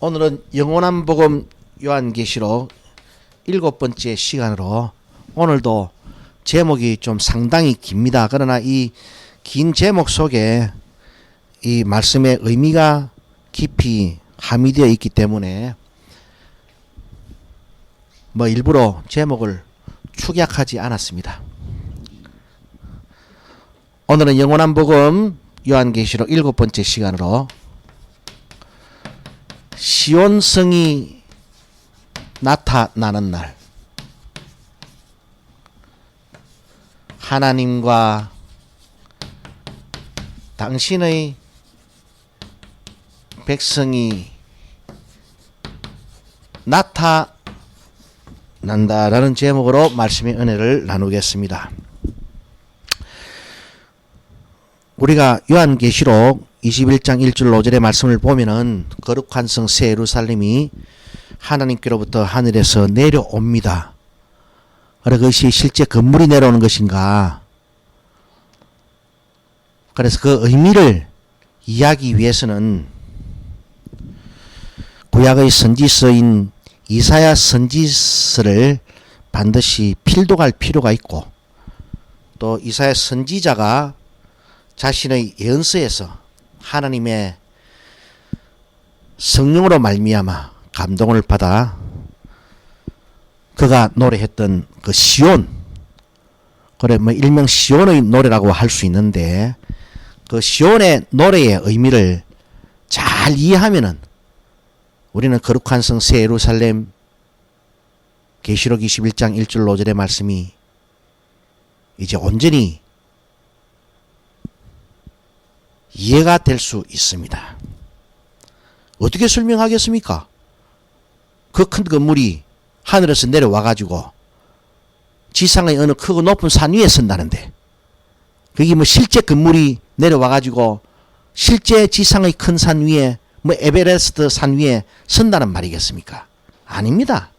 오늘은 영원한 복음 요한계시록 7번째 시간으로 오늘도 제목이 좀 상당히 깁니다. 그러나 이 긴 제목 속에 이 말씀의 의미가 깊이 함유되어 있기 때문에 일부러 제목을 축약하지 않았습니다. 오늘은 영원한 복음 요한계시록 7번째 시간으로 시온성이 나타나는 날, 하나님과 당신의 백성이 나타난다라는 제목으로 말씀의 은혜를 나누겠습니다. 우리가 요한계시록 21장 1절 5절의 말씀을 보면은 거룩한 성 새 예루살렘이 하나님께로부터 하늘에서 내려옵니다. 그것이 실제 건물이 내려오는 것인가? 그래서 그 의미를 이해하기 위해서는 구약의 선지서인 이사야 선지서를 반드시 필독할 필요가 있고, 또 이사야 선지자가 자신의 예언서에서 하나님의 성령으로 말미암아 감동을 받아 그가 노래했던 그 시온, 그래 일명 시온의 노래라고 할 수 있는데, 그 시온의 노래의 의미를 잘 이해하면은 우리는 거룩한 성 새 예루살렘 계시록 21장 1절 5절의 말씀이 이제 온전히 이해가 될 수 있습니다. 어떻게 설명하겠습니까? 그 큰 건물이 하늘에서 내려와 가지고 지상의 어느 크고 높은 산 위에 선다는데, 그게 실제 건물이 내려와 가지고 실제 지상의 큰 산 위에 에베레스트 산 위에 선다는 말이겠습니까? 아닙니다.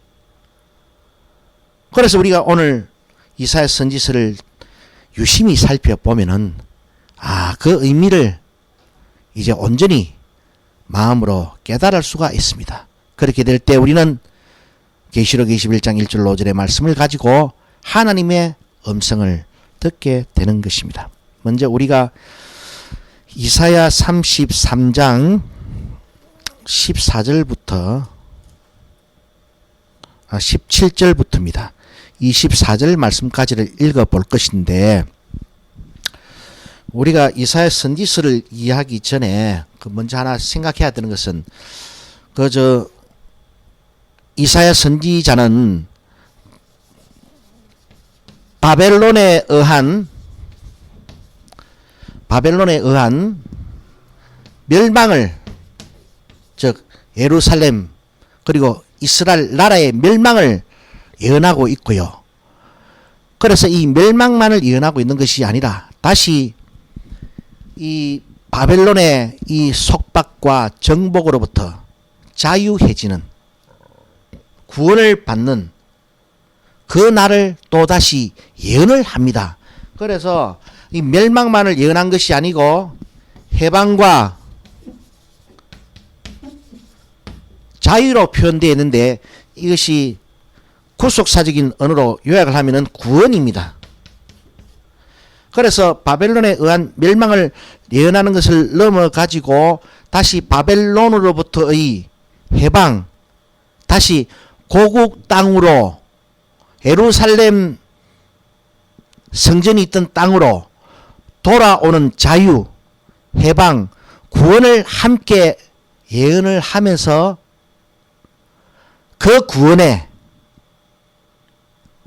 그래서 우리가 오늘 이사야 선지서를 유심히 살펴보면은 그 의미를 이제 온전히 마음으로 깨달을 수가 있습니다. 그렇게 될 때 우리는 계시록 21장 1절 5절의 말씀을 가지고 하나님의 음성을 듣게 되는 것입니다. 먼저 우리가 이사야 33장 14절부터 17절부터입니다. 24절 말씀까지를 읽어볼 것인데, 우리가 이사야 선지서를 이해하기 전에 먼저 하나 생각해야 되는 것은, 이사야 선지자는 바벨론에 의한 멸망을, 즉 예루살렘 그리고 이스라엘 나라의 멸망을 예언하고 있고요. 그래서 이 멸망만을 예언하고 있는 것이 아니라 다시 이 바벨론의 이 속박과 정복으로부터 자유해지는, 구원을 받는 그 날을 또다시 예언을 합니다. 그래서 이 멸망만을 예언한 것이 아니고 해방과 자유로 표현되어 있는데, 이것이 구속사적인 언어로 요약을 하면은 구원입니다. 그래서 바벨론에 의한 멸망을 예언하는 것을 넘어가지고 다시 바벨론으로부터의 해방, 다시 고국 땅으로, 예루살렘 성전이 있던 땅으로 돌아오는 자유, 해방, 구원을 함께 예언을 하면서 그 구원의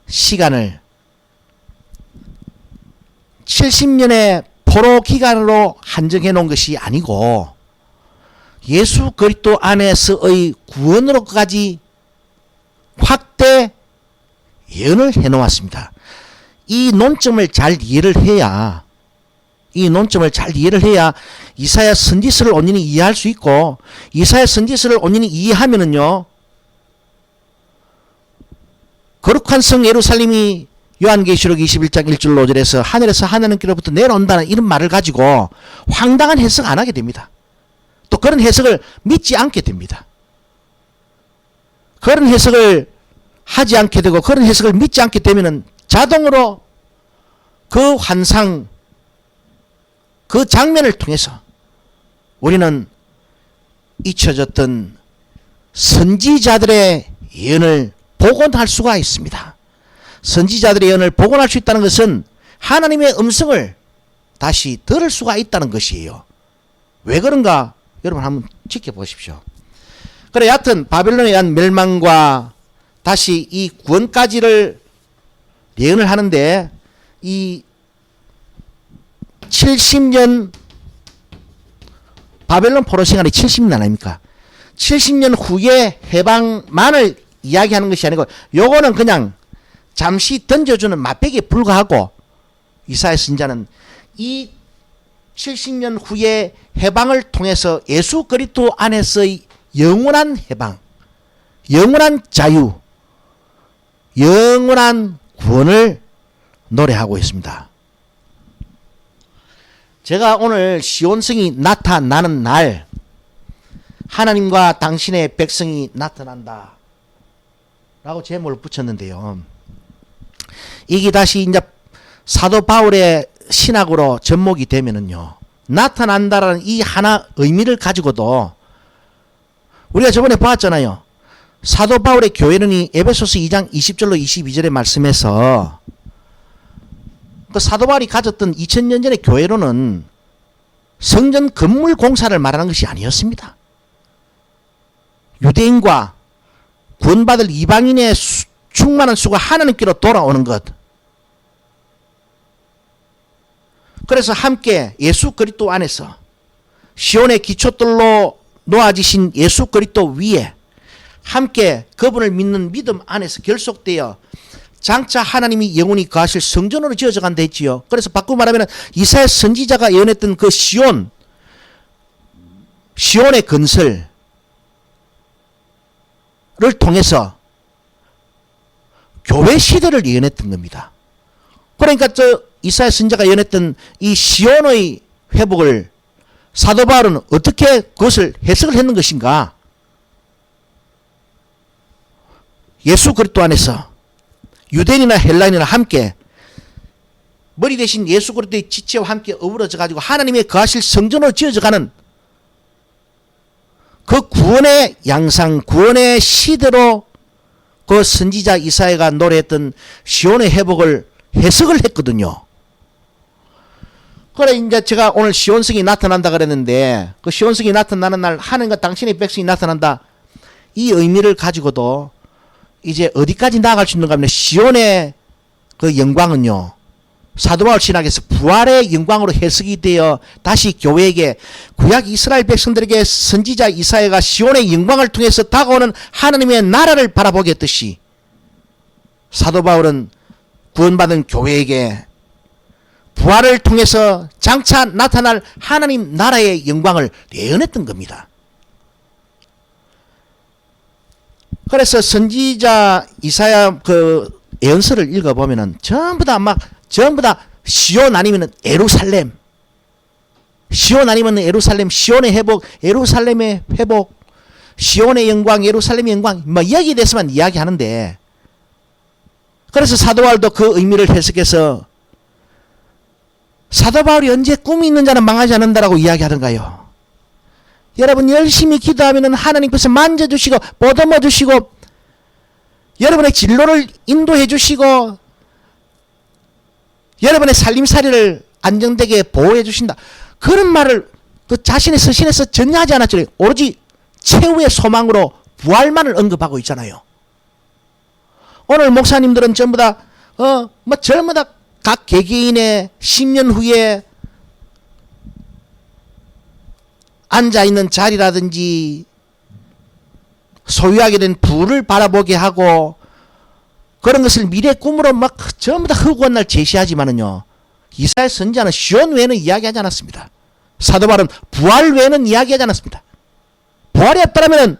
시간을 70년의 포로 기간으로 한정해 놓은 것이 아니고 예수 그리스도 안에서의 구원으로까지 확대 예언을 해 놓았습니다. 이 논점을 잘 이해를 해야 이사야 선지서를 온전히 이해할 수 있고, 이사야 선지서를 온전히 이해하면은요, 거룩한 성 예루살렘이 요한계시록 21장 1절 5절에서 하늘에서 하나님께로부터 내려온다는 이런 말을 가지고 황당한 해석 안 하게 됩니다. 또 그런 해석을 믿지 않게 됩니다. 그런 해석을 하지 않게 되고 그런 해석을 믿지 않게 되면은 자동으로 그 환상, 그 장면을 통해서 우리는 잊혀졌던 선지자들의 예언을 복원할 수가 있습니다. 선지자들의 예언을 복원할 수 있다는 것은 하나님의 음성을 다시 들을 수가 있다는 것이에요. 왜 그런가? 여러분 한번 지켜보십시오. 그래, 여하튼 바벨론에 의한 멸망과 다시 이 구원까지를 예언을 하는데 이 70년 바벨론 포로 시간이 70년 아닙니까? 70년 후에 해방만을 이야기하는 것이 아니고 요거는 그냥 잠시 던져주는 맛배기에 불과하고 이사야 선지자는 이 70년 후에 해방을 통해서 예수 그리스도 안에서의 영원한 해방, 영원한 자유, 영원한 구원을 노래하고 있습니다. 제가 오늘 시온성이 나타나는 날, 하나님과 당신의 백성이 나타난다 라고 제목을 붙였는데요. 이게 다시 이제 사도 바울의 신학으로 접목이 되면은요, 나타난다라는 이 하나 의미를 가지고도 우리가 저번에 봤잖아요. 사도 바울의 교회론이 에베소서 2장 20절로 22절의 말씀에서 그 사도 바울이 가졌던 2000년 전의 교회론은 성전 건물 공사를 말하는 것이 아니었습니다. 유대인과 구원받을 이방인의 충만한 수가 하나님께로 돌아오는 것. 그래서 함께 예수 그리스도 안에서 시온의 기초돌로 놓아지신 예수 그리스도 위에 함께 그분을 믿는 믿음 안에서 결속되어 장차 하나님이 영원히 거하실 성전으로 지어져 간다 했지요. 그래서 바꾸고 말하면 이사야 선지자가 예언했던 그 시온의 건설을 통해서 교회 시대를 예언했던 겁니다. 그러니까 저 이사야 선지자가 예언했던 이 시온의 회복을 사도 바울은 어떻게 그것을 해석을 했는 것인가? 예수 그리스도 안에서 유대인이나 헬라인이나 함께 머리 대신 예수 그리스도의 지체와 함께 어우러져 가지고 하나님의 거하실 성전으로 지어져 가는 그 구원의 양상, 구원의 시대로 그 선지자 이사야가 노래했던 시온의 회복을 해석을 했거든요. 그래 이제 제가 오늘 시온성이 나타난다 그랬는데 그 시온성이 나타나는 날 하나님과 당신의 백성이 나타난다, 이 의미를 가지고도 이제 어디까지 나아갈 수 있는가 하면 시온의 그 영광은요, 사도 바울 신학에서 부활의 영광으로 해석이 되어 다시 교회에게, 구약 이스라엘 백성들에게 선지자 이사야가 시온의 영광을 통해서 다가오는 하나님의 나라를 바라보게 했듯이 사도 바울은 구원받은 교회에게 부활을 통해서 장차 나타날 하나님 나라의 영광을 예언했던 겁니다. 그래서 선지자 이사야 그 예언서를 읽어보면은 전부 다 시온 아니면은 에루살렘, 시온 아니면은 에루살렘, 시온의 회복, 에루살렘의 회복, 시온의 영광, 예루살렘의 영광, 뭐 이야기에 대해서만 이야기하는데, 그래서 사도 바울도 그 의미를 해석해서 사도 바울이 언제 꿈이 있는 자는 망하지 않는다라고 이야기하던가요. 여러분 열심히 기도하면 하나님께서 만져주시고 보듬어 주시고 여러분의 진로를 인도해 주시고 여러분의 살림살이를 안정되게 보호해 주신다. 그런 말을 그 자신의 서신에서 전혀 하지 않았죠. 오로지 최후의 소망으로 부활만을 언급하고 있잖아요. 오늘 목사님들은 전부 다 전부 다 각 개개인의 10년 후에 앉아있는 자리라든지 소유하게 된 부를 바라보게 하고 그런 것을 미래 꿈으로 막 전부 다 흑우한 날 제시하지만은요, 이사야 선지자는 시온 외에는 이야기하지 않았습니다. 사도 바울은 부활 외에는 이야기하지 않았습니다. 부활이 없다면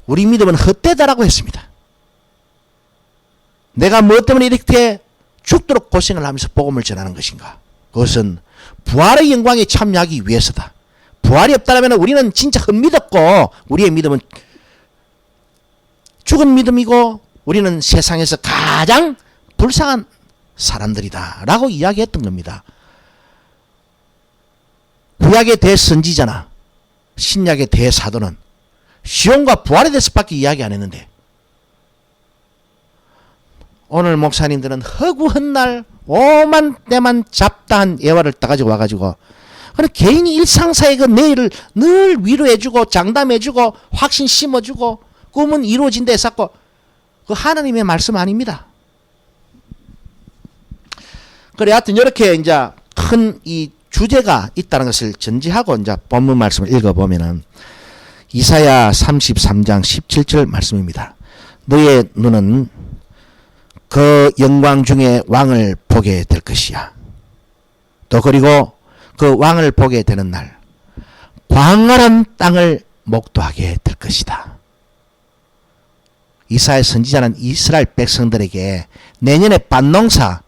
우리 믿음은 헛되다라고 했습니다. 내가 무엇 때문에 이렇게 죽도록 고생을 하면서 복음을 전하는 것인가? 그것은 부활의 영광에 참여하기 위해서다. 부활이 없다면 우리는 진짜 헛믿었고 우리의 믿음은 죽은 믿음이고 우리는 세상에서 가장 불쌍한 사람들이다 라고 이야기했던 겁니다. 구약의 대선지자나 신약의 대사도는 시온과 부활에 대해서밖에 이야기 안 했는데 오늘 목사님들은 허구한 날 오만 때만 잡다한 예화를 따가지고 와가지고 그냥 개인이 일상사의 그 내일을 늘 위로해주고 장담해주고 확신 심어주고 꿈은 이루어진다 했었고 그 하나님의 말씀 아닙니다. 그래 하여튼 이렇게 이제 큰 이 주제가 있다는 것을 전제하고 이제 본문 말씀을 읽어보면은 이사야 33장 17절 말씀입니다. 너의 눈은 그 영광 중에 왕을 보게 될 것이야. 또 그리고 그 왕을 보게 되는 날 광활한 땅을 목도하게 될 것이다. 이사야 선지자는 이스라엘 백성들에게 내년에 밭농사,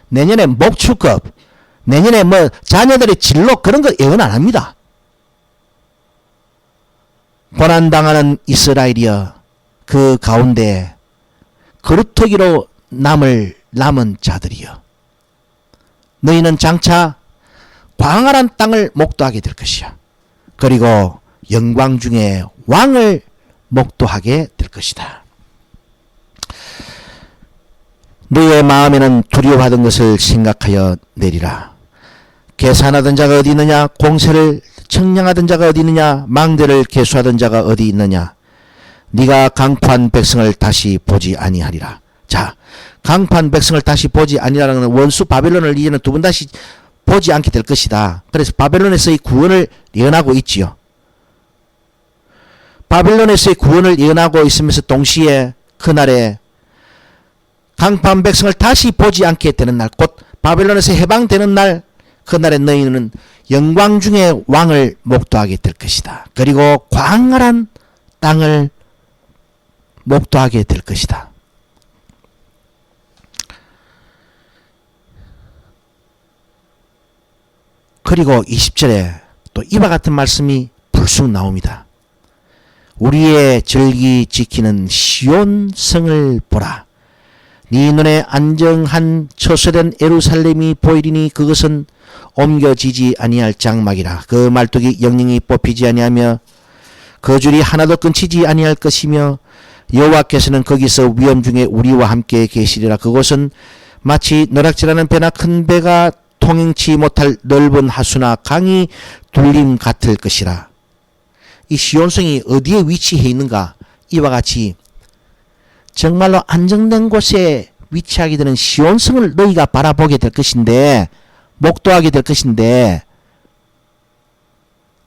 내년에 목축업, 내년에 뭐 자녀들의 진로 그런 거 예언 안 합니다. 고난당하는 이스라엘이여 그 가운데 그루터기로 남은 자들이여 너희는 장차 광활한 땅을 목도하게 될 것이야. 그리고 영광 중에 왕을 목도하게 될 것이다. 너희의 마음에는 두려워하던 것을 생각하여 내리라. 계산하던 자가 어디 있느냐? 공세를 청량하던 자가 어디 있느냐? 망대를 계수하던 자가 어디 있느냐? 네가 강포한 백성을 다시 보지 아니하리라. 자, 강포한 백성을 다시 보지 아니하라는 것은 원수 바벨론을 이제는 두 번 다시 보지 않게 될 것이다. 그래서 바벨론에서의 구원을 예언하고 있지요. 바벨론에서의 구원을 예언하고 있으면서 동시에 그날에 강포한 백성을 다시 보지 않게 되는 날, 곧 바벨론에서 해방되는 날, 그날에 너희는 영광 중에 왕을 목도하게 될 것이다. 그리고 광활한 땅을 목도하게 될 것이다. 그리고 20절에 또 이와 같은 말씀이 불쑥 나옵니다. 우리의 절기 지키는 시온 성을 보라. 네 눈에 안정한 처소된 예루살렘이 보이리니 그것은 옮겨지지 아니할 장막이라. 그 말뚝이 영영이 뽑히지 아니하며 그 줄이 하나도 끊치지 아니할 것이며 여호와께서는 거기서 위엄 중에 우리와 함께 계시리라. 그곳은 마치 너락질하는 배나 큰 배가 통행치 못할 넓은 하수나 강이 둘림 같을 것이라. 이 시온성이 어디에 위치해 있는가? 이와 같이 정말로 안정된 곳에 위치하게 되는 시온성을 너희가 바라보게 될 것인데, 목도하게 될 것인데,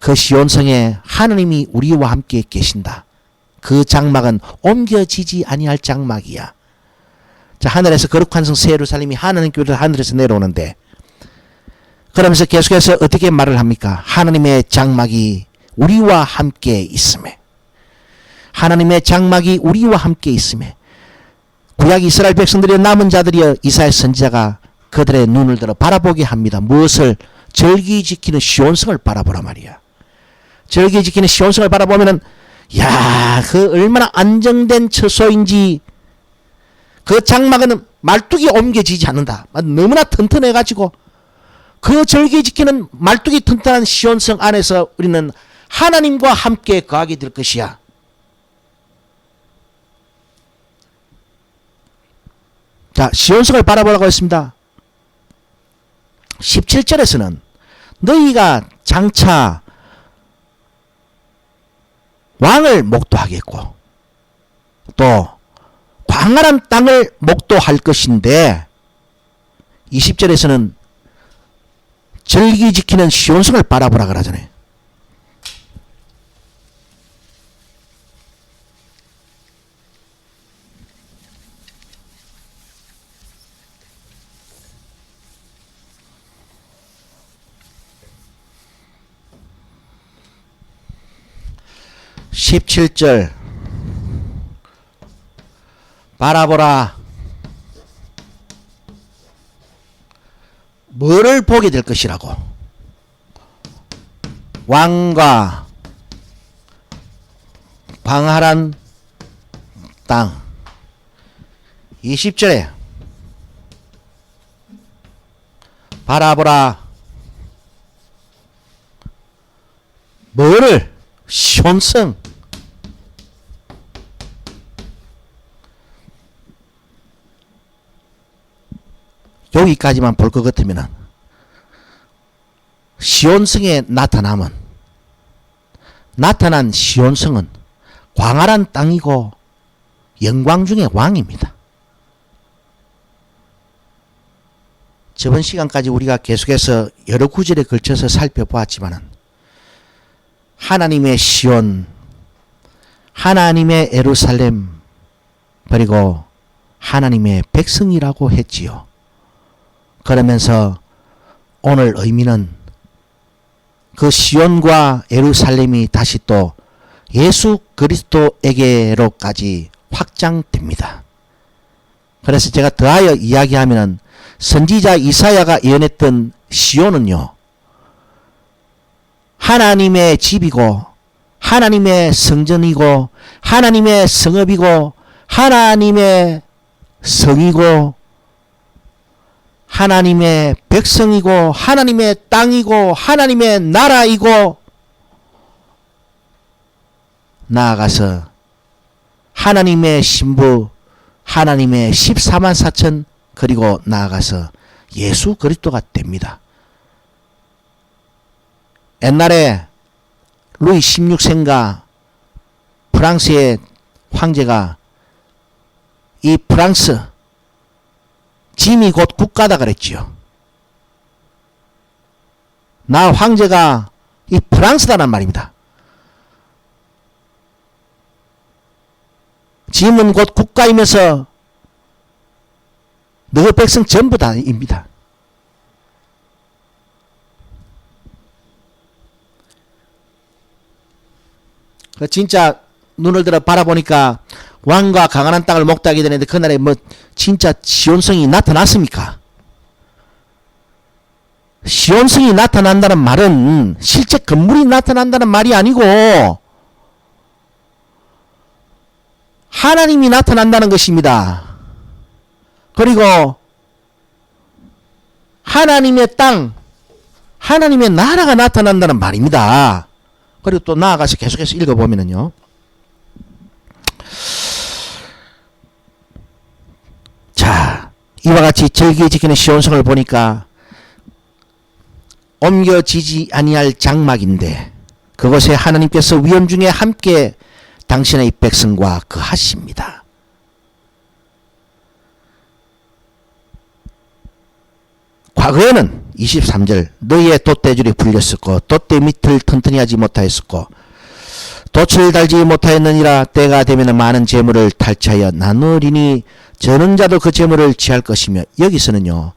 그 시온성에 하느님이 우리와 함께 계신다. 그 장막은 옮겨지지 아니할 장막이야. 자, 하늘에서 거룩한 성 새 예루살렘이 하느님께로 하늘에서 내려오는데, 그러면서 계속해서 어떻게 말을 합니까? 하나님의 장막이 우리와 함께 있음에, 하나님의 장막이 우리와 함께 있음에, 구약 이스라엘 백성들의 남은 자들이여 이사야 선지자가 그들의 눈을 들어 바라보게 합니다. 무엇을? 절기 지키는 시온성을 바라보라 말이야. 절기 지키는 시온성을 바라보면은 야, 그 얼마나 안정된 처소인지. 그 장막은 말뚝이 옮겨지지 않는다. 너무나 튼튼해가지고 그 절기 지키는 말뚝이 튼튼한 시온성 안에서 우리는 하나님과 함께 거하게 될 것이야. 자, 시온성을 바라보라고 했습니다. 17절에서는 너희가 장차 왕을 목도하겠고 또 광활한 땅을 목도할 것인데, 20절에서는 절기 지키는 시온성을 바라보라 그러잖아요. (17절) 바라보라. 뭐를 보게 될 것이라고? 왕과 광활한 땅. 20절에 바라보라. 뭐를? 시온성. 여기까지만 볼 것 같으면 시온성에 나타난 시온성은 광활한 땅이고 영광 중의 왕입니다. 저번 시간까지 우리가 계속해서 여러 구절에 걸쳐서 살펴보았지만은 하나님의 시온, 하나님의 예루살렘, 그리고 하나님의 백성이라고 했지요. 그러면서 오늘 의미는 그 시온과 예루살렘이 다시 또 예수 그리스도에게로까지 확장됩니다. 그래서 제가 더하여 이야기하면은 선지자 이사야가 예언했던 시온은요, 하나님의 집이고 하나님의 성전이고 하나님의 성읍이고 하나님의 성이고 하나님의 백성이고 하나님의 땅이고 하나님의 나라이고 나아가서 하나님의 신부, 하나님의 14만 4천, 그리고 나아가서 예수 그리스도가 됩니다. 옛날에 루이 16세인가 프랑스의 황제가 이 프랑스 짐이 곧 국가다 그랬지요. 나 황제가 이 프랑스다란 말입니다. 짐은 곧 국가이면서 너 백성 전부 다입니다. 진짜 눈을 들어 바라보니까 왕과 강한 땅을 목도하게 되는데 그날에 뭐 진짜 시온성이 나타났습니까? 시온성이 나타난다는 말은 실제 건물이 나타난다는 말이 아니고 하나님이 나타난다는 것입니다. 그리고 하나님의 땅, 하나님의 나라가 나타난다는 말입니다. 그리고 또 나아가서 계속해서 읽어보면은요, 자, 이와 같이 절기에 지키는 시온성을 보니까 옮겨지지 아니할 장막인데 그것에 하나님께서 위엄 중에 함께 당신의 백성과 거하십니다. 과거에는 23절 너희의 돛대줄이 풀렸었고 돛대 밑을 튼튼히 하지 못하였었고 돛을 달지 못하였느니라. 때가 되면 많은 재물을 탈취하여 나누리니 저는 자도 그 재물을 취할 것이며. 여기서는요,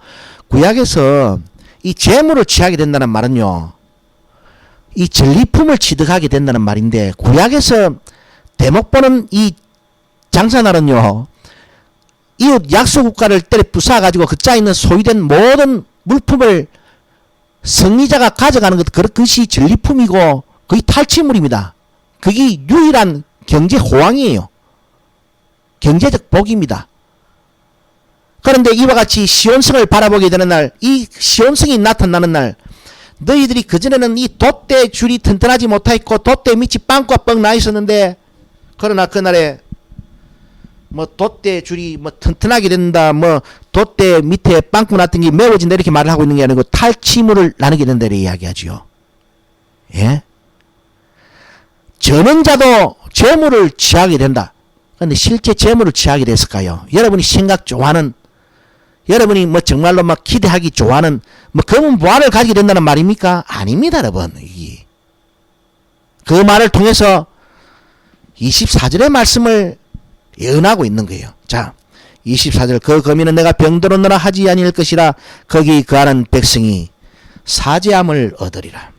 구약에서 이 재물을 취하게 된다는 말은요, 이 전리품을 취득하게 된다는 말인데, 구약에서 대목 보는 이 장사날은요, 이웃 약소국가를 때려 부숴가지고 그 짜에 있는 소유된 모든 물품을 승리자가 가져가는 것, 그것이 전리품이고 거의 탈취물입니다. 그게 유일한 경제 호황이에요. 경제적 복입니다. 그런데 이와 같이 시온성을 바라보게 되는 날, 이 시온성이 나타나는 날, 너희들이 그전에는 이 돛대 줄이 튼튼하지 못하였고 돛대 밑이 빵과 뻥 나 있었는데, 그러나 그날에 뭐 돛대 줄이 뭐 튼튼하게 된다, 뭐 돛대 밑에 빵꾸 났던 게 메워진다, 이렇게 말을 하고 있는 게 아니고 탈취물을 나누게 된다 이렇게 이야기하지요. 예? 저는 자도 재물을 취하게 된다. 그런데 실제 재물을 취하게 됐을까요? 여러분이 생각 좋아하는, 여러분이 뭐 정말로 막 기대하기 좋아하는 뭐 검은 보화를 가지게 된다는 말입니까? 아닙니다, 여러분. 그 말을 통해서 24절의 말씀을 예언하고 있는 거예요. 자, 24절 그 거민은 내가 병들어 너라 하지 아니할 것이라. 거기 거하는 백성이 사죄함을 얻으리라.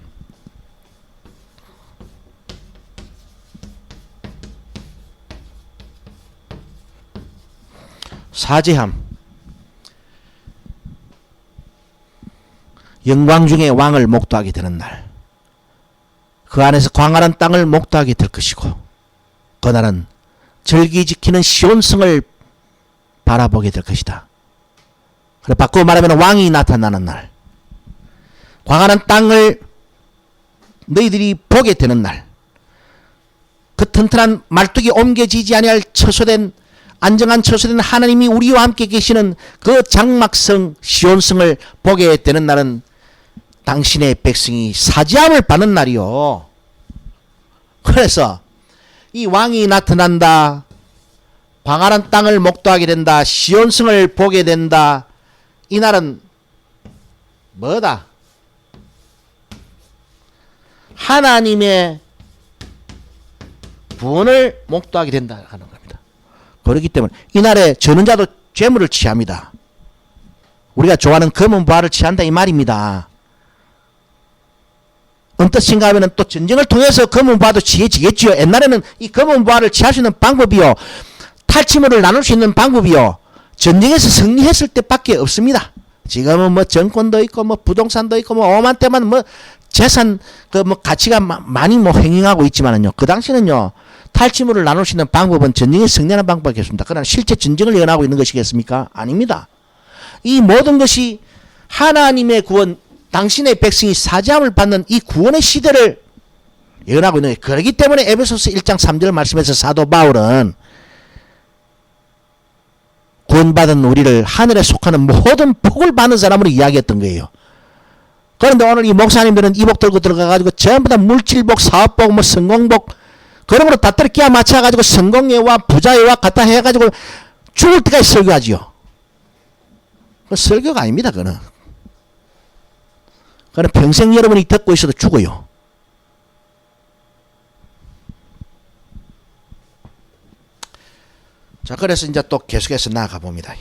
사죄함, 영광 중에 왕을 목도하게 되는 날, 그 안에서 광활한 땅을 목도하게 될 것이고 그날은 절기 지키는 시온성을 바라보게 될 것이다. 그래 바꾸어 말하면 왕이 나타나는 날, 광활한 땅을 너희들이 보게 되는 날, 그 튼튼한 말뚝이 옮겨지지 아니할 처소된 안정한 처소된 하나님이 우리와 함께 계시는 그 장막성 시온성을 보게 되는 날은 당신의 백성이 사지함을 받는 날이요. 그래서 이 왕이 나타난다, 광활한 땅을 목도하게 된다, 시온성을 보게 된다. 이 날은 뭐다? 하나님의 구원을 목도하게 된다 하는 겁니다. 그렇기 때문에 이날에 저는 자도 죄물을 취합니다. 우리가 좋아하는 검은 부화를 취한다 이 말입니다. 어떤 뜻인가 하면 또 전쟁을 통해서 검은 부화도 취해지겠지요. 옛날에는 이 검은 부화를 취할 수 있는 방법이요, 탈취물을 나눌 수 있는 방법이요, 전쟁에서 승리했을 때밖에 없습니다. 지금은 뭐 정권도 있고 뭐 부동산도 있고 뭐 오만 때만 뭐 재산 그 뭐 가치가 많이 뭐 횡행하고 있지만은요, 그 당시는요 탈취물을 나눌 수 있는 방법은 전쟁에 승리하는 방법이었습니다. 그러나 실제 전쟁을 예언하고 있는 것이겠습니까? 아닙니다. 이 모든 것이 하나님의 구원, 당신의 백성이 사지함을 받는 이 구원의 시대를 예언하고 있는 거예요. 그렇기 때문에 에베소서 1장 3절 말씀에서 사도 바울은 구원받은 우리를 하늘에 속하는 모든 복을 받는 사람으로 이야기했던 거예요. 그런데 오늘 이 목사님들은 이복 들고 들어가가지고 전부 다 물질복, 사업복, 뭐 성공복 그런 거로 다 끼워 맞춰가지고 성공회와 부자회와 갖다 해가지고 죽을 때까지 설교하지요. 그 설교가 아닙니다. 그거는 평생 여러분이 듣고 있어도 죽어요. 자, 그래서 이제 또 계속해서 나아가 봅니다.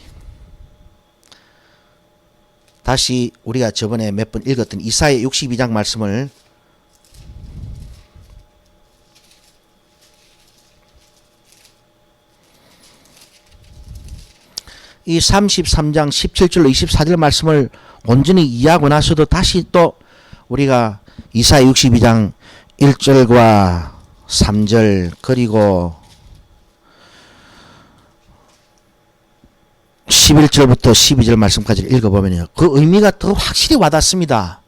다시 우리가 저번에 몇 번 읽었던 이사야 62장 말씀을 이 33장 17절로 24절 말씀을 온전히 이해하고 나서도 다시 또 우리가 이사야 62장 1절과 3절 그리고 11절부터 12절 말씀까지 읽어보면요, 그 의미가 더 확실히 와닿습니다.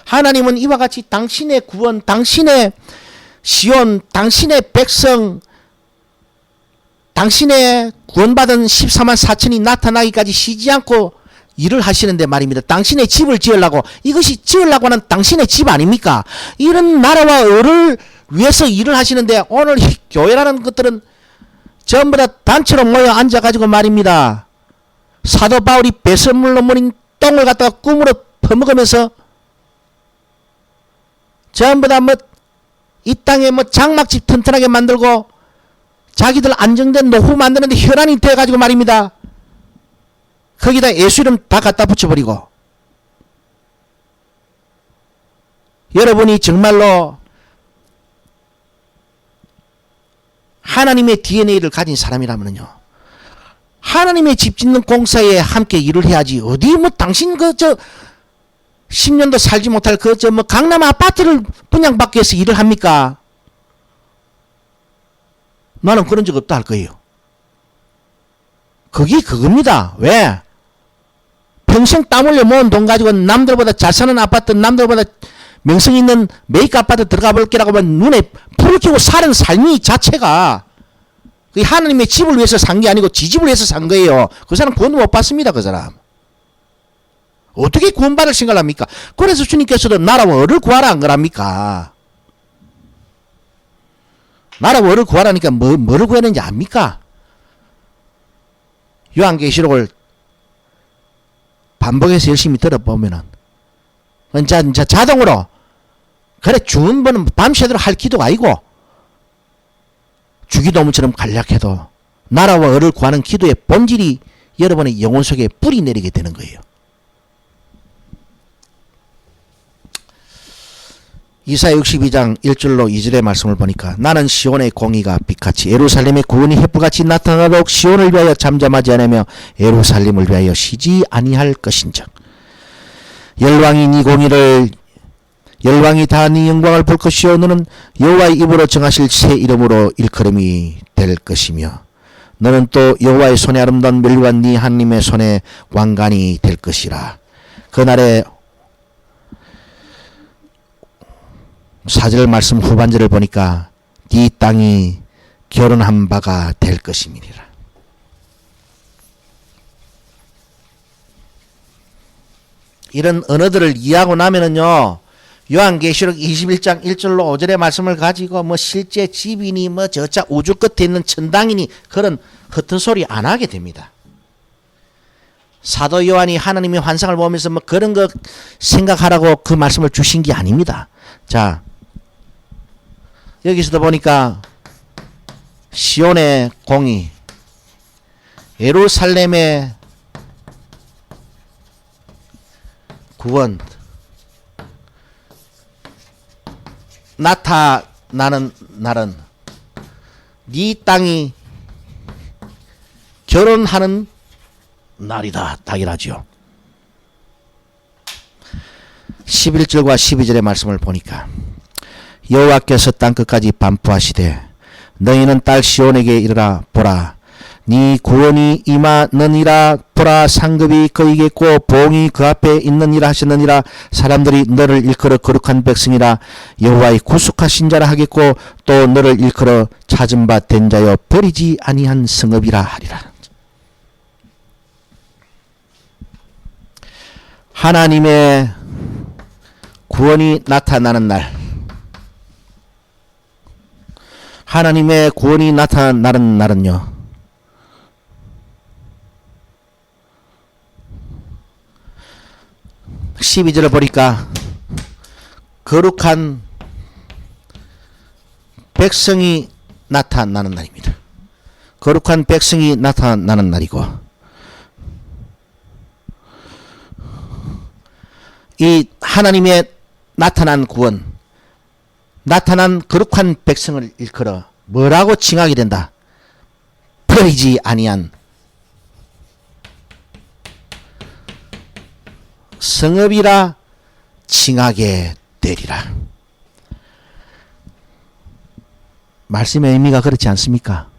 하나님은 이와 같이 당신의 구원, 당신의 시온, 당신의 백성, 당신의 구원받은 14만 4천이 나타나기까지 쉬지 않고 일을 하시는데 말입니다. 당신의 집을 지으려고, 이것이 지으려고 하는 당신의 집 아닙니까? 이런 나라와 을을 위해서 일을 하시는데 오늘 교회라는 것들은 전부 다 단체로 모여 앉아가지고 말입니다. 사도 바울이 배설물로 무린 똥을 갖다가 꿈으로 퍼먹으면서 전부 다 뭐 이 땅에 뭐 장막집 튼튼하게 만들고 자기들 안정된 노후 만드는데 혈안이 돼가지고 말입니다. 거기다 예수 이름 다 갖다 붙여버리고, 여러분이 정말로 하나님의 DNA를 가진 사람이라면요, 하나님의 집 짓는 공사에 함께 일을 해야지. 어디 뭐 당신 10년도 살지 못할 뭐 강남 아파트를 분양받기 위해서 일을 합니까? 나는 그런 적 없다 할 거예요. 그게 그겁니다. 왜? 평생 땀 흘려 모은 돈 가지고 남들보다 잘 사는 아파트, 남들보다 명성 있는 메이크 아파트 들어가 볼게라고 하면 눈에 불을 켜고 사는 삶이 자체가 그게 하나님의 집을 위해서 산 게 아니고 지 집을 위해서 산 거예요. 그 사람 구원 못 받습니다. 그 사람 어떻게 구원받을 생각을 합니까? 그래서 주님께서도 나라와 을을 구하라 안 그럽니까? 나라와 을을 구하라니까 뭐를 구하는지 압니까? 요한계시록을 반복해서 열심히 들어보면은 진짜 자동으로, 그래 죽은 분은 밤새도록 할 기도가 아니고 주기도문처럼 간략해도 나라와 을을 구하는 기도의 본질이 여러분의 영혼 속에 뿌리 내리게 되는 거예요. 이사야 62장 1절로 2절의 말씀을 보니까 나는 시온의 공의가 빛같이 예루살렘의 구원이 햇불같이 나타나도록 시온을 위하여 잠잠하지 않으며 예루살렘을 위하여 쉬지 아니할 것인즉 열왕이 네 공의를 열왕이 다 네 영광을 볼 것이요 너는 여호와의 입으로 정하실 새 이름으로 일컬음이 될 것이며 너는 또 여호와의 손에 아름다운 멸류관 네 하나님의 손에 왕관이 될 것이라. 그날에 4절 말씀 후반절을 보니까 네 땅이 결혼한 바가 될 것임이니라. 이런 언어들을 이해하고 나면은요, 요한계시록 21장 1절로 5절의 말씀을 가지고 뭐 실제 집이니 뭐 저자 우주 끝에 있는 천당이니 그런 헛된 소리 안 하게 됩니다. 사도 요한이 하나님의 환상을 보면서 뭐 그런 거 생각하라고 그 말씀을 주신 게 아닙니다. 자, 여기서도 보니까 시온의 공의, 예루살렘의 구원, 나타나는 날은 네 땅이 결혼하는 날이다. 당연하지요. 11절과 12절의 말씀을 보니까 여호와께서 땅끝까지 반포하시되 너희는 딸 시온에게 이르라. 보라 네 구원이 임하느니라. 보라 상급이 그에게 있고 보응이 그 앞에 있느니라 하셨느니라. 사람들이 너를 일컬어 거룩한 백성이라 여호와의 구속하신 자라 하겠고 또 너를 일컬어 찾은 바 된 자여 버리지 아니한 성읍이라 하리라. 하나님의 구원이 나타나는 날, 하나님의 구원이 나타나는 날은요, (12절을) 보니까 거룩한 백성이 나타나는 날입니다. 거룩한 백성이 나타나는 날이고, 이 하나님의 나타난 구원, 나타난 거룩한 백성을 일컬어 뭐라고 칭하게 된다? 버리지 아니한 성읍이라 칭하게 되리라. 말씀의 의미가 그렇지 않습니까?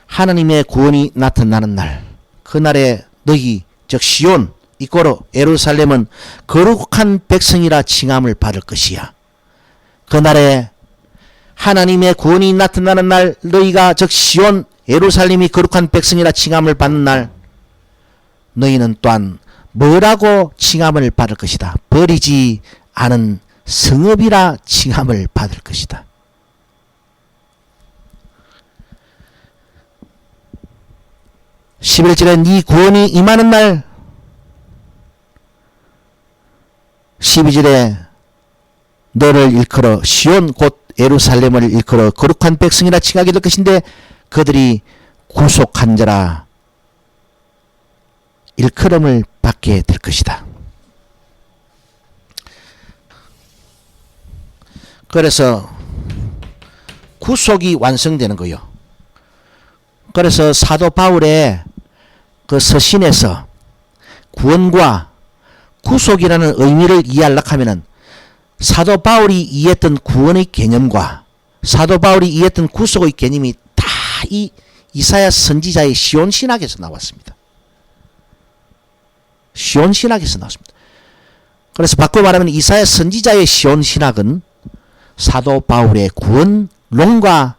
하나님의 구원이 나타나는 날, 그날에 너희 즉 시온 이꼬로 예루살렘은 거룩한 백성이라 칭함을 받을 것이야. 그날에 하나님의 구원이 나타나는 날, 너희가 즉 시온 예루살렘이 거룩한 백성이라 칭함을 받는 날, 너희는 또한 뭐라고 칭함을 받을 것이다? 버리지 않은 성읍이라 칭함을 받을 것이다. (11절에) 네 구원이 임하는 날, (12절에) 너를 일컬어 시온 곧 예루살렘을 일컬어 거룩한 백성이라 칭하게 될 것인데 그들이 구속한 자라 일컬음을 받게 될 것이다. 그래서 구속이 완성되는 거요. 그래서 사도 바울의 그 서신에서 구원과 구속이라는 의미를 이해하려고 하면은 사도 바울이 이해했던 구원의 개념과 사도 바울이 이해했던 구속의 개념이 다 이 이사야 선지자의 시온 신학에서 나왔습니다. 시온 신학에서 나왔습니다. 그래서 바꿔 말하면 이사야 선지자의 시온 신학은 사도 바울의 구원론과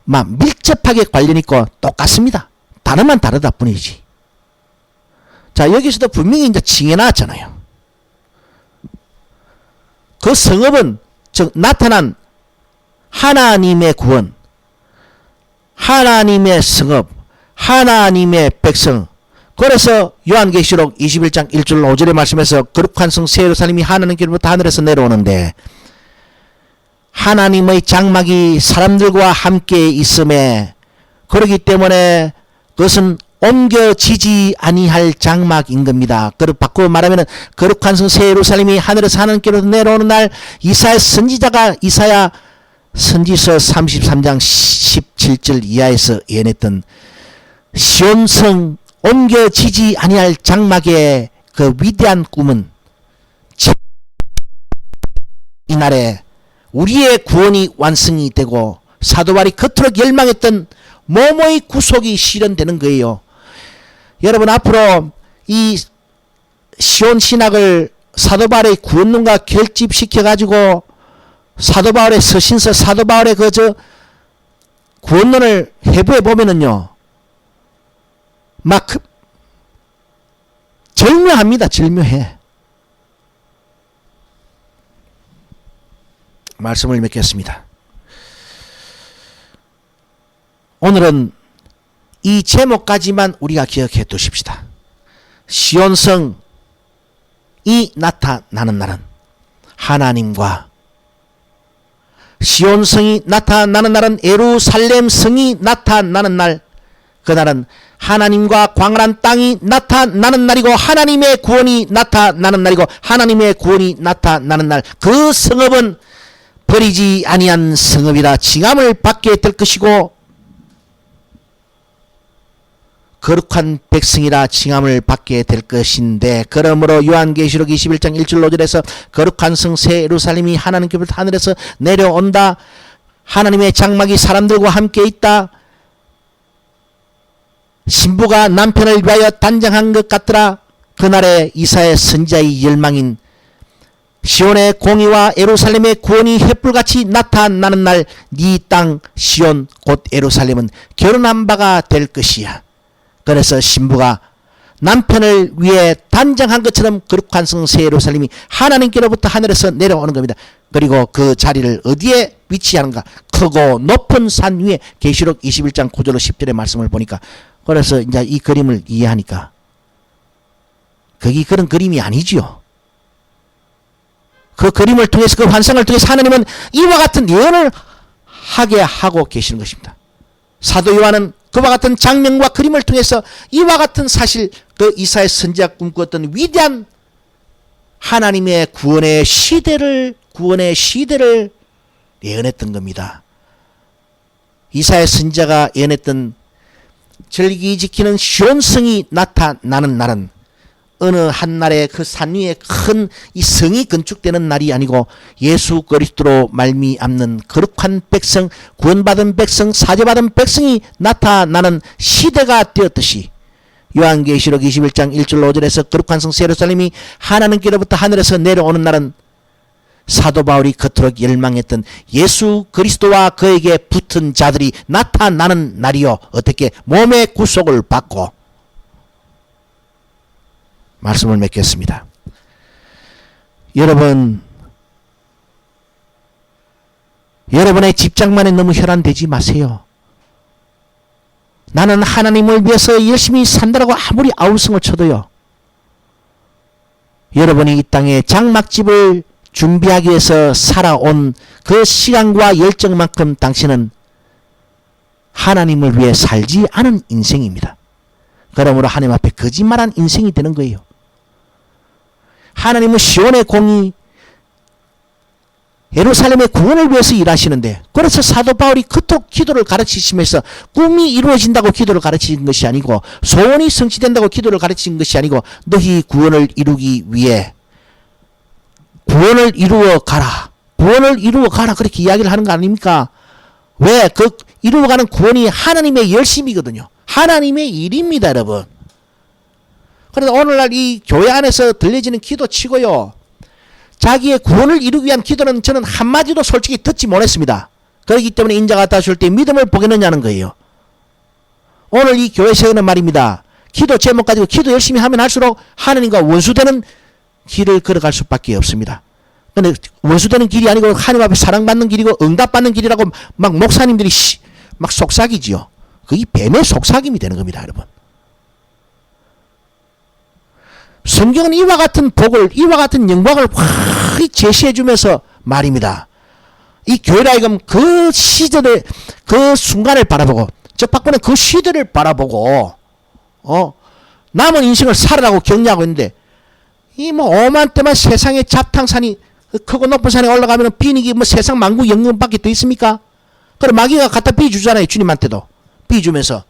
밀접하게 관련 있고 똑같습니다. 단어만 다르다 뿐이지. 자, 여기서도 분명히 이제 칭해 놨잖아요. 그 성읍은 즉 나타난 하나님의 구원, 하나님의 성읍, 하나님의 백성. 그래서 요한계시록 21장 1절 5절의 말씀에서 거룩한 성 새 예루살렘이 하나님께로부터 하늘에서 내려오는데 하나님의 장막이 사람들과 함께 있음에 그렇기 때문에 그것은 옮겨지지 아니할 장막인 겁니다. 그걸 바꾸어 말하면 거룩한 성 새 예루살렘이 하늘에서 하나님께로 내려오는 날, 이사야 선지자가 이사야 선지서 33장 17절 이하에서 예언했던 시온성 옮겨지지 아니할 장막의 그 위대한 꿈은 그날에 우리의 구원이 완성이 되고 사도 바울이 그토록 열망했던 모모의 구속이 실현되는 거예요. 여러분, 앞으로 이 시온 신학을 사도 바울의 구원론과 결집시켜 가지고 사도 바울의 서신서, 사도 바울의 구원론을 해부해 보면은요, 막 절묘합니다. 절묘해. 말씀을 맺겠습니다. 오늘은 이 제목까지만 우리가 기억해 두십시다. 시온성이 나타나는 날은 하나님과, 시온성이 나타나는 날은 예루살렘 성이 나타나는 날, 그날은 하나님과 광활한 땅이 나타나는 날이고 하나님의 구원이 나타나는 날이고 하나님의 구원이 나타나는 날, 그 성읍은 버리지 아니한 성읍이라 칭함을 받게 될 것이고 거룩한 백성이라 칭함을 받게 될 것인데, 그러므로 요한계시록 21장 1절 5절에서 거룩한 성 새 예루살렘이 하나님께로부터 하늘에서 내려온다, 하나님의 장막이 사람들과 함께 있다, 신부가 남편을 위하여 단장한 것 같더라. 그날에 이사야 선지자의 열망인 시온의 공의와 예루살렘의 구원이 횃불같이 나타나는 날, 네 땅 시온 곧 예루살렘은 결혼한 바가 될 것이야. 그래서 신부가 남편을 위해 단장한 것처럼 거룩한 성 새 예루살렘이 하나님께로부터 하늘에서 내려오는 겁니다. 그리고 그 자리를 어디에 위치하는가? 크고 높은 산 위에, 계시록 21장 9절로 10절의 말씀을 보니까, 그래서 이제 이 그림을 이해하니까 그게 그런 그림이 아니지요. 그 그림을 통해서, 그 환상을 통해서 하나님은 이와 같은 예언을 하게 하고 계시는 것입니다. 사도 요한은 그와 같은 장면과 그림을 통해서 이와 같은 사실, 그 이사야 선지자가 꿈꾸었던 위대한 하나님의 구원의 시대를 예언했던 겁니다. 이사야 선지자가 예언했던 절기 지키는 시온성이 나타나는 날은 어느 한날에 그 산 위에 큰 이 성이 건축되는 날이 아니고 예수 그리스도로 말미암는 거룩한 백성, 구원받은 백성, 사죄받은 백성이 나타나는 시대가 되었듯이, 요한계시록 21장 1절 5절에서 거룩한 성 예루살렘이 하나님께로부터 하늘에서 내려오는 날은 사도 바울이 그토록 열망했던 예수 그리스도와 그에게 붙은 자들이 나타나는 날이요. 어떻게? 몸의 구속을 받고. 말씀을 맺겠습니다. 여러분의 집착만에 너무 혈안되지 마세요. 나는 하나님을 위해서 열심히 산다라고 아무리 아우성을 쳐도요, 여러분이 이 땅에 장막집을 준비하기 위해서 살아온 그 시간과 열정만큼 당신은 하나님을 위해 살지 않은 인생입니다. 그러므로 하나님 앞에 거짓말한 인생이 되는 거예요. 하나님은 시온의 공의, 예루살렘의 구원을 위해서 일하시는데, 그래서 사도 바울이 그토록 기도를 가르치시면서 꿈이 이루어진다고 기도를 가르치는 것이 아니고, 소원이 성취된다고 기도를 가르치는 것이 아니고, 너희 구원을 이루기 위해 구원을 이루어 가라, 구원을 이루어 가라, 그렇게 이야기를 하는 거 아닙니까? 왜? 그 이루어가는 구원이 하나님의 열심이거든요. 하나님의 일입니다, 여러분. 그래서 오늘날 이 교회 안에서 들려지는 기도치고요, 자기의 구원을 이루기 위한 기도는 저는 한마디도 솔직히 듣지 못했습니다. 그렇기 때문에 인자가 다시 올 때 믿음을 보겠느냐는 거예요. 오늘 이 교회 세우는 말입니다. 기도 제목 가지고 기도 열심히 하면 할수록 하나님과 원수되는 길을 걸어갈 수밖에 없습니다. 근데 원수되는 길이 아니고 하나님 앞에 사랑받는 길이고 응답받는 길이라고 막 목사님들이 막 속삭이지요. 그게 뱀의 속삭임이 되는 겁니다, 여러분. 성경은 이와 같은 복을, 이와 같은 영광을 확 제시해 주면서 말입니다. 이 교회라 이건 그 시절의 그 순간을 바라보고, 저 박근혜 그 시대를 바라보고 남은 인생을 살아라고 격려하고 있는데, 이 뭐 오만 때만 세상의 잡탕산이 크고 높은 산에 올라가면 비닉이 뭐 세상 만국 영광밖에 더 있습니까? 그럼 마귀가 갖다 비주잖아요. 주님한테도 비주면서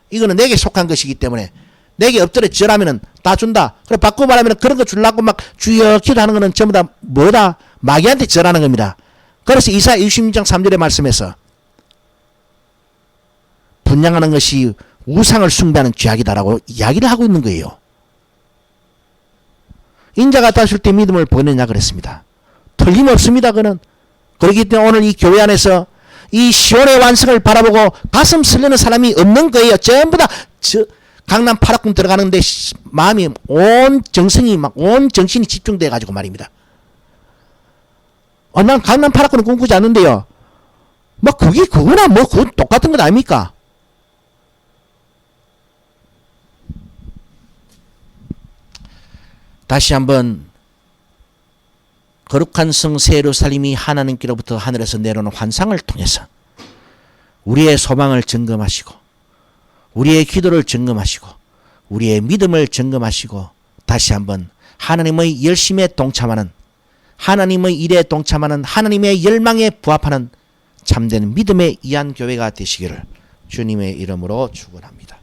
이거는 내게 속한 것이기 때문에 내게 엎드려 절하면은 다 준다. 그래 바꾸고 말하면 그런 거 주려고 막 주여 기도하는 거는 전부 다 뭐다? 마귀한테 절하는 겁니다. 그래서 이사야 66장 3절의 말씀에서 분양하는 것이 우상을 숭배하는 죄악이다라고 이야기를 하고 있는 거예요. 인자가 다실 때 믿음을 버느냐 그랬습니다. 틀림없습니다. 그는. 그렇기 때문에 오늘 이 교회 안에서 이 시온의 완성을 바라보고 가슴 설레는 사람이 없는 거예요. 전부 다 강남 8학군 들어가는데 마음이 온 정성이 막 온 정신이 집중돼 가지고 말입니다. 난 강남 8학군을 꿈꾸지 않는데요. 뭐 그거나 뭐 그건 똑같은 것 아닙니까? 다시 한번 거룩한 성 새 예루살렘이 하나님께로부터 하늘에서 내려오는 환상을 통해서 우리의 소망을 점검하시고 우리의 기도를 점검하시고 우리의 믿음을 점검하시고 다시 한번 하나님의 열심에 동참하는 하나님의 일에 동참하는 하나님의 열망에 부합하는 참된 믿음의 이한 교회가 되시기를 주님의 이름으로 축원합니다.